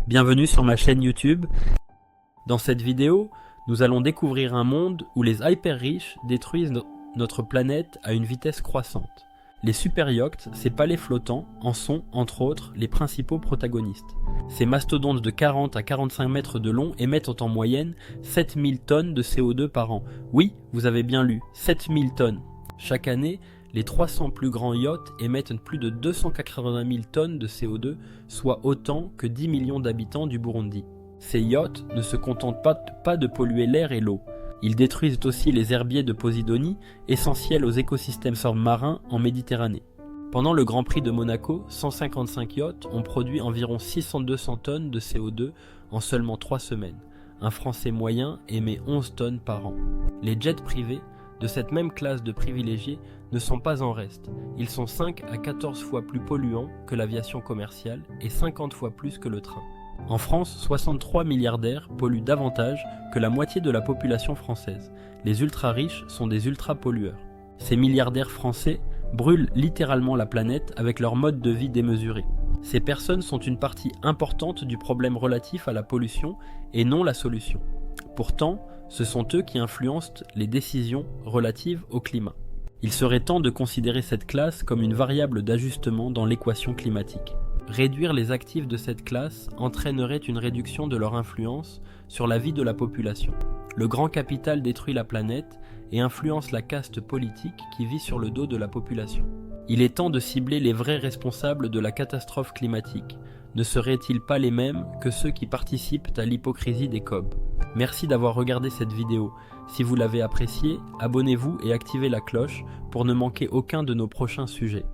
Bienvenue sur ma chaîne YouTube. Dans cette vidéo, nous allons découvrir un monde où les hyper riches détruisent notre planète à une vitesse croissante. Les super yachts, ces palais flottants, en sont, entre autres, les principaux protagonistes. Ces mastodontes de 40 à 45 mètres de long émettent en moyenne 7000 tonnes de CO2 par an. Oui, vous avez bien lu, 7000 tonnes. Chaque année, les 300 plus grands yachts émettent plus de 280 000 tonnes de CO2, soit autant que 10 millions d'habitants du Burundi. Ces yachts ne se contentent pas de polluer l'air et l'eau. Ils détruisent aussi les herbiers de Posidonie, essentiels aux écosystèmes marins en Méditerranée. Pendant le Grand Prix de Monaco, 155 yachts ont produit environ 600-200 tonnes de CO2 en seulement 3 semaines. Un Français moyen émet 11 tonnes par an. Les jets privés, de cette même classe de privilégiés, ne sont pas en reste. Ils sont 5 à 14 fois plus polluants que l'aviation commerciale et 50 fois plus que le train. En France, 63 milliardaires polluent davantage que la moitié de la population française. Les ultra-riches sont des ultra-pollueurs. Ces milliardaires français brûlent littéralement la planète avec leur mode de vie démesuré. Ces personnes sont une partie importante du problème relatif à la pollution et non la solution. Pourtant, ce sont eux qui influencent les décisions relatives au climat. Il serait temps de considérer cette classe comme une variable d'ajustement dans l'équation climatique. Réduire les actifs de cette classe entraînerait une réduction de leur influence sur la vie de la population. Le grand capital détruit la planète et influence la caste politique qui vit sur le dos de la population. Il est temps de cibler les vrais responsables de la catastrophe climatique. Ne seraient-ils pas les mêmes que ceux qui participent à l'hypocrisie des COP? Merci d'avoir regardé cette vidéo. Si vous l'avez appréciée, abonnez-vous et activez la cloche pour ne manquer aucun de nos prochains sujets.